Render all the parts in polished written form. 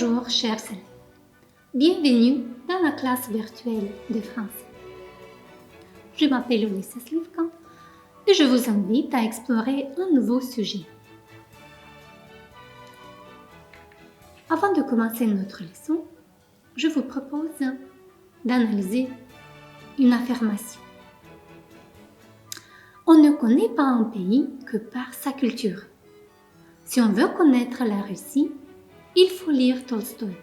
Bonjour chers élèves, bienvenue dans la classe virtuelle de français. Je m'appelle Olissa Slivka et je vous invite à explorer un nouveau sujet. Avant de commencer notre leçon, je vous propose d'analyser une affirmation. On ne connaît pas un pays que par sa culture. Si on veut connaître la Russie, il faut lire Tolstoï.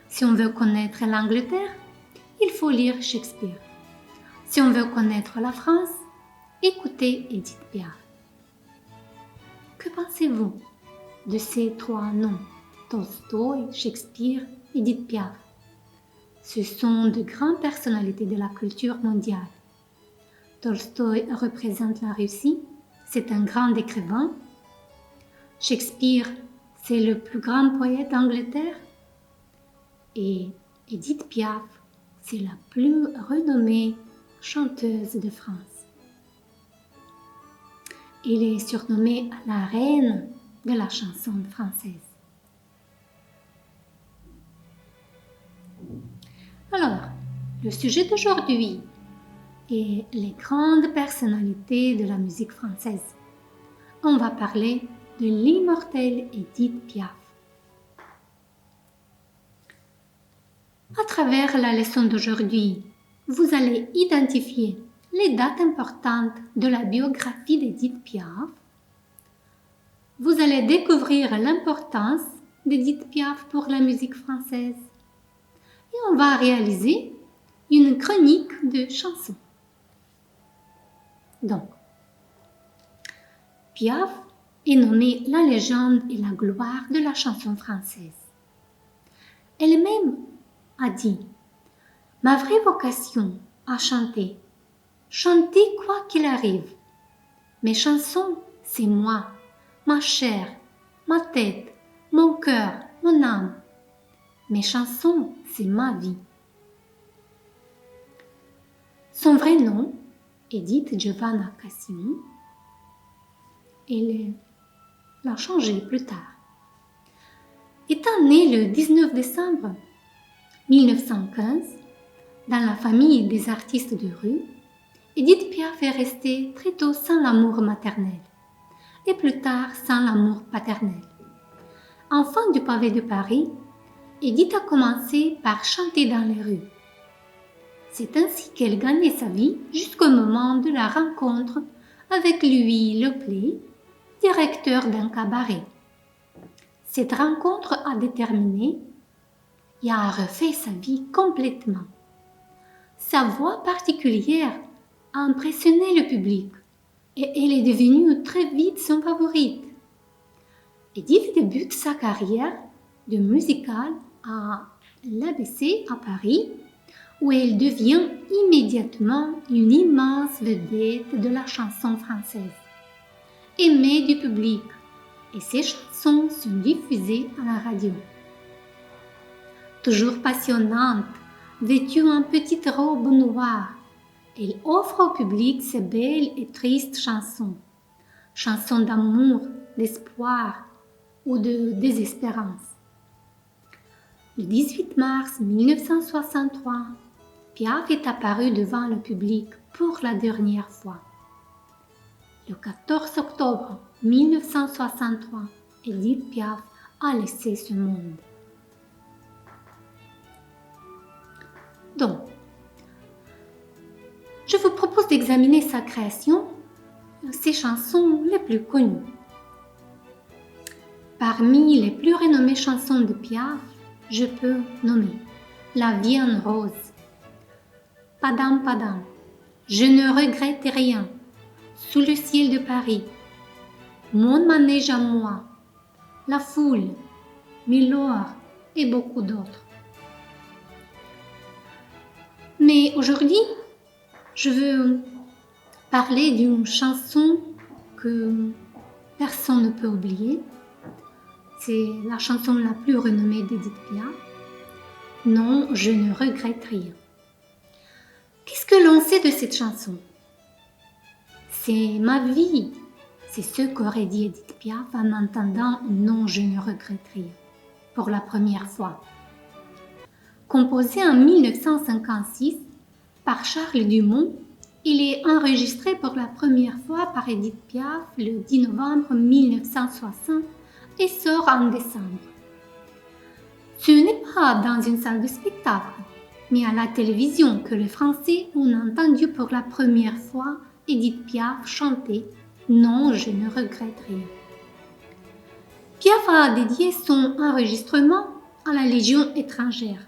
Si on veut connaître l'Angleterre, il faut lire Shakespeare. Si on veut connaître la France, écoutez Édith Piaf. Que pensez-vous de ces trois noms, Tolstoï, Shakespeare, Édith Piaf? Ce sont de grandes personnalités de la culture mondiale. Tolstoï représente la Russie, c'est un grand écrivain. Shakespeare, c'est le plus grand poète d'Angleterre. Et Édith Piaf, c'est la plus renommée chanteuse de France. Elle est surnommée la reine de la chanson française. Alors, le sujet d'aujourd'hui est les grandes personnalités de la musique française. On va parler de l'immortelle Édith Piaf. À travers la leçon d'aujourd'hui, vous allez identifier les dates importantes de la biographie d'Édith Piaf. Vous allez découvrir l'importance d'Édith Piaf pour la musique française. Et on va réaliser une chronique de chansons. Donc, Piaf est nommée la légende et la gloire de la chanson française. Elle-même a dit « Ma vraie vocation à chanter, chanter quoi qu'il arrive. Mes chansons, c'est moi, ma chair, ma tête, mon cœur, mon âme. Mes chansons, c'est ma vie. » Son vrai nom, Édith Giovanna Cassion, elle l'a changé plus tard. Étant née le 19 décembre 1915, dans la famille des artistes de rue, Édith Piaf est restée très tôt sans l'amour maternel et plus tard sans l'amour paternel. Enfant du pavé de Paris, Édith a commencé par chanter dans les rues. C'est ainsi qu'elle gagnait sa vie jusqu'au moment de la rencontre avec Louis Leplay, directeur d'un cabaret. Cette rencontre a déterminé et a refait sa vie complètement. Sa voix particulière a impressionné le public et elle est devenue très vite son favorite. Édith débute sa carrière de musicale à l'ABC à Paris, où elle devient immédiatement une immense vedette de la chanson française, aimée du public, et ses chansons sont diffusées à la radio. Toujours passionnante, vêtue en petite robe noire, elle offre au public ses belles et tristes chansons, chansons d'amour, d'espoir ou de désespérance. Le 18 mars 1963, Piaf est apparue devant le public pour la dernière fois. Le 14 octobre 1963, Édith Piaf a laissé ce monde. Donc, je vous propose d'examiner sa création, ses chansons les plus connues. Parmi les plus renommées chansons de Piaf, je peux nommer La vie en rose, Padam Padam, Je ne regrette rien, Sous le ciel de Paris, Mon manège à moi, La foule, Milord et beaucoup d'autres. Mais aujourd'hui, je veux parler d'une chanson que personne ne peut oublier. C'est la chanson la plus renommée d'Édith Piaf. Non, je ne regrette rien. Qu'est-ce que l'on sait de cette chanson? C'est ma vie. C'est ce qu'aurait dit Édith Piaf en entendant Non, je ne regrette rien. pour la première fois. Composé en 1956 par Charles Dumont, il est enregistré pour la première fois par Edith Piaf le 10 novembre 1960 et sort en décembre. Ce n'est pas dans une salle de spectacle, mais à la télévision que les Français ont entendu pour la première fois Edith Piaf chanter « Non, je ne regrette rien ». Piaf a dédié son enregistrement à la Légion étrangère,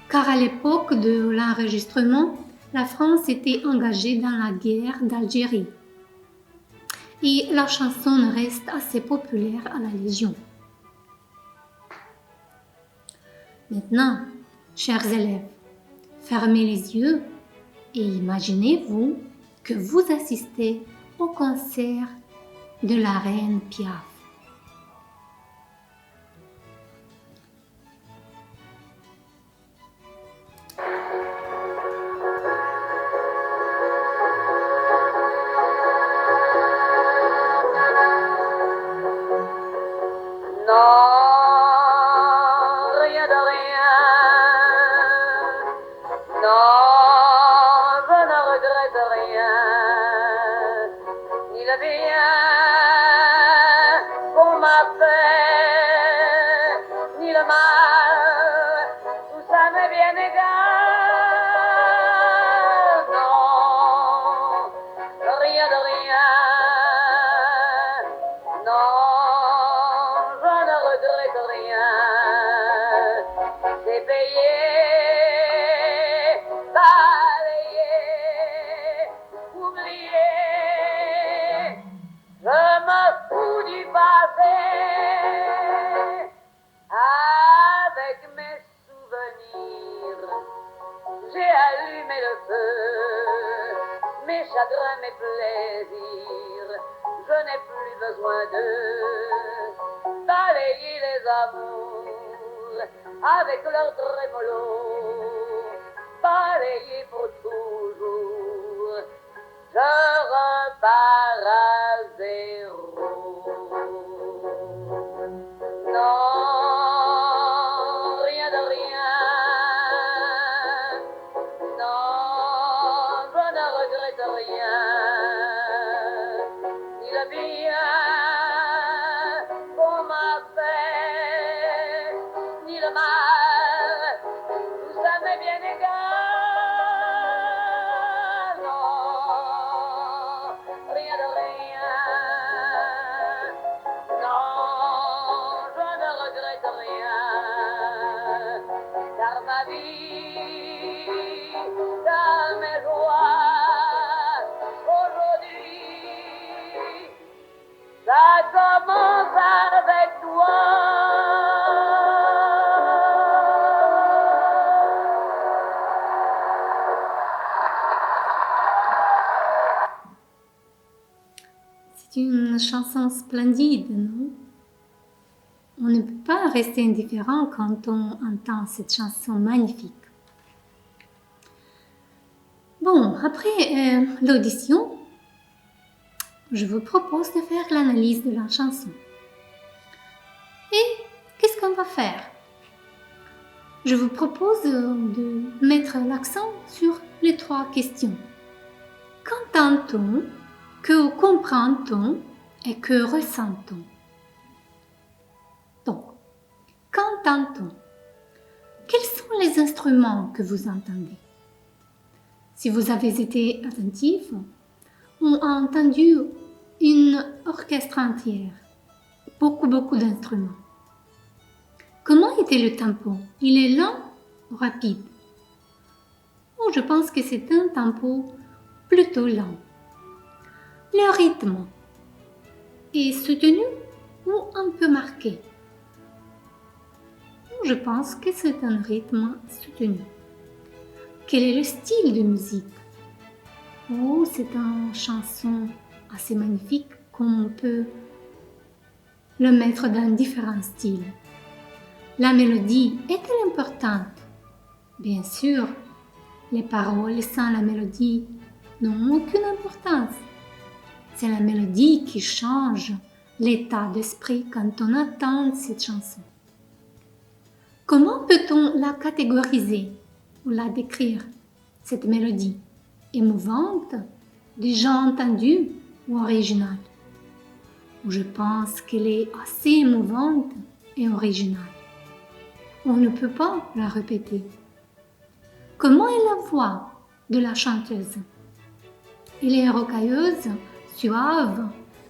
car à l'époque de l'enregistrement, la France était engagée dans la guerre d'Algérie et la chanson reste assez populaire à la Légion. Maintenant, chers élèves, fermez les yeux et imaginez-vous que vous assistez au concert de la reine Piaf. Mes plaisirs, je n'ai plus besoin de balayer les amours avec leur trémolo, balayer pour toujours, je repars à zéro. Non, rien de rien, non, je ne regrette rien. C'est une chanson splendide, non? On ne peut pas rester indifférent quand on entend cette chanson magnifique. Bon, après l'audition, je vous propose de faire l'analyse de la chanson. Et qu'est-ce qu'on va faire? Je vous propose de mettre l'accent sur les 3 questions. Qu'entend-on? Que comprend-on? Et que ressent-on? Donc, qu'entend-on? Quels sont les instruments que vous entendez? Si vous avez été attentif, on a entendu une orchestre entière, beaucoup d'instruments. Comment était le tempo? Il est lent ou rapide? Oh, je pense que c'est un tempo plutôt lent. Le rythme est soutenu ou un peu marqué? Je pense que c'est un rythme soutenu. Quel est le style de musique? Oh, c'est une chanson assez magnifique qu'on peut le mettre dans différents styles. La mélodie est-elle importante? Bien sûr, les paroles sans la mélodie n'ont aucune importance. C'est la mélodie qui change l'état d'esprit quand on entend cette chanson. Comment peut-on la catégoriser ou la décrire, cette mélodie? Émouvante, déjà entendue ou originale? Je pense qu'elle est assez émouvante et originale. On ne peut pas la répéter. Comment est la voix de la chanteuse? Elle est rocailleuse, suave,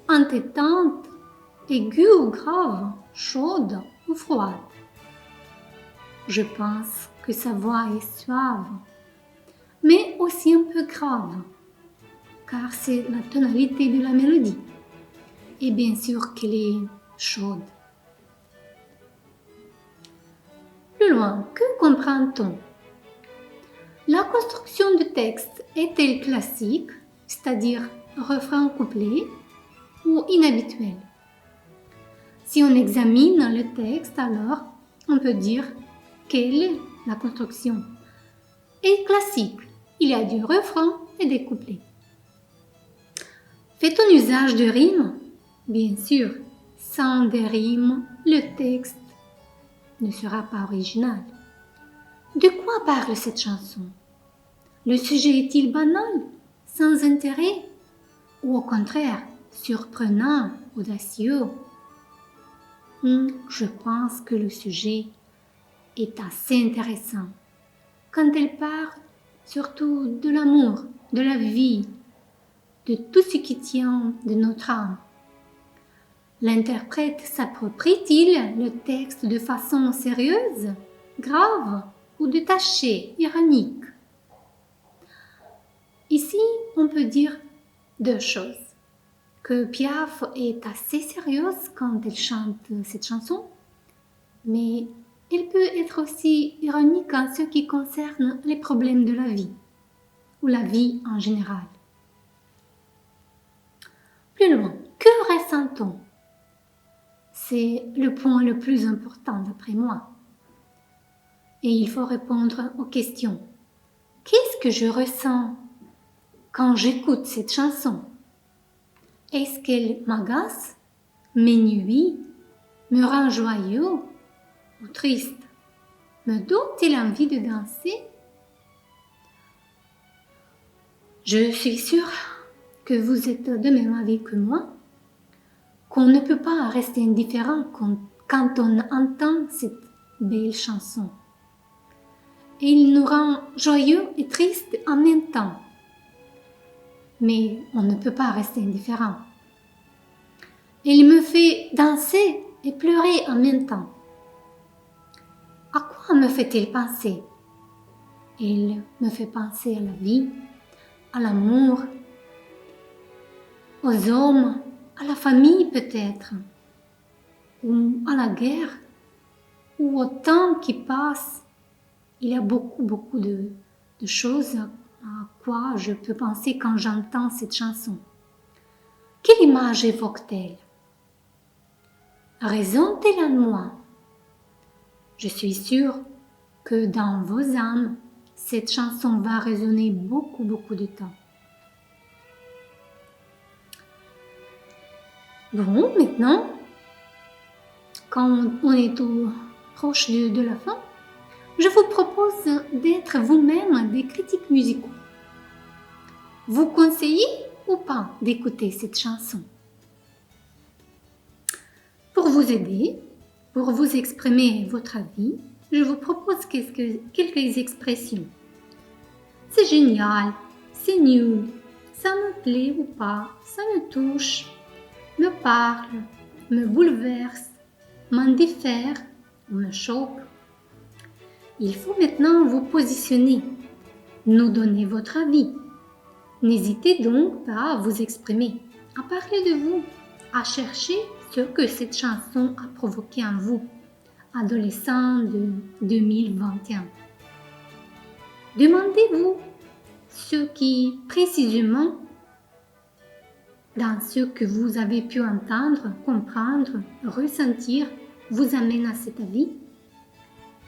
entêtante, aiguë ou grave, chaude ou froide? Je pense que sa voix est suave, mais aussi un peu grave, car c'est la tonalité de la mélodie. Et bien sûr qu'elle est chaude. Plus loin, que comprend-on? La construction du texte est-elle classique, c'est-à-dire refrain-couplet, ou inhabituelle? Si on examine le texte, alors on peut dire quelle est la construction est classique. Il y a du refrain et des couplets. Fait-on usage de rimes? Bien sûr, sans des rimes, le texte ne sera pas original. De quoi parle cette chanson? Le sujet est-il banal, sans intérêt, ou au contraire, surprenant, audacieux? Je pense que le sujet est assez intéressant quand elle parle surtout de l'amour, de la vie, de tout ce qui tient de notre âme. L'interprète s'approprie-t-il le texte de façon sérieuse, grave ou détachée, ironique? Ici, on peut dire deux choses. Que Piaf est assez sérieuse quand elle chante cette chanson, mais elle peut être aussi ironique en ce qui concerne les problèmes de la vie, ou la vie en général. Plus loin, que ressent-on? C'est le point le plus important d'après moi. Et il faut répondre aux questions. Qu'est-ce que je ressens quand j'écoute cette chanson? Est-ce qu'elle m'agace, m'ennuie, me rend joyeux ou triste? Me donne-t-elle envie de danser? Je suis sûre que vous êtes de même avis que moi, qu'on ne peut pas rester indifférent quand on entend cette belle chanson. Et il nous rend joyeux et tristes en même temps. Mais on ne peut pas rester indifférent. Il me fait danser et pleurer en même temps. À quoi me fait-il penser? Il me fait penser à la vie, à l'amour, aux hommes, à la famille peut-être, ou à la guerre, ou au temps qui passe. Il y a beaucoup de choses à quoi je peux penser quand j'entends cette chanson. Quelle image évoque-t-elle? Résonne-t-elle en moi? Je suis sûre que dans vos âmes, cette chanson va résonner beaucoup de temps. Bon, maintenant, quand on est tout proche de la fin, je vous propose d'être vous-même des critiques musicaux. Vous conseillez ou pas d'écouter cette chanson? Pour vous aider, pour vous exprimer votre avis, je vous propose quelques expressions. C'est génial, c'est nul, ça me plaît ou pas, ça me touche, me parle, me bouleverse, m'indiffère ou me choque. Il faut maintenant vous positionner, nous donner votre avis. N'hésitez donc pas à vous exprimer, à parler de vous, à chercher ce que cette chanson a provoqué en vous, adolescent de 2021. Demandez-vous ce qui, précisément, dans ce que vous avez pu entendre, comprendre, ressentir, vous amène à cet avis.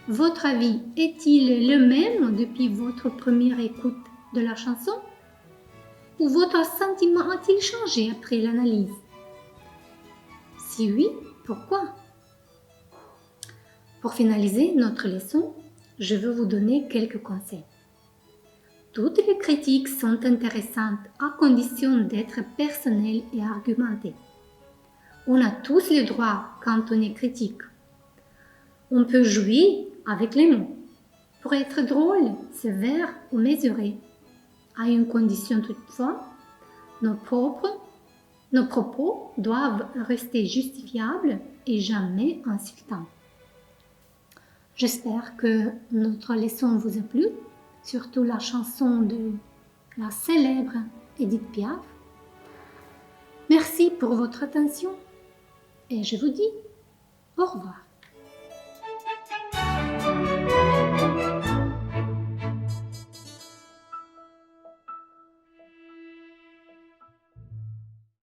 Votre avis est-il le même depuis votre première écoute de la chanson? Ou votre sentiment a-t-il changé après l'analyse? Si oui, pourquoi? Pour finaliser notre leçon, je veux vous donner quelques conseils. Toutes les critiques sont intéressantes à condition d'être personnelles et argumentées. On a tous le droit quand on est critique. On peut jouer avec les mots pour être drôle, sévère ou mesuré, à une condition toutefois, nos propos doivent rester justifiables et jamais insultants. J'espère que notre leçon vous a plu, surtout la chanson de la célèbre Edith Piaf. Merci pour votre attention et je vous dis au revoir.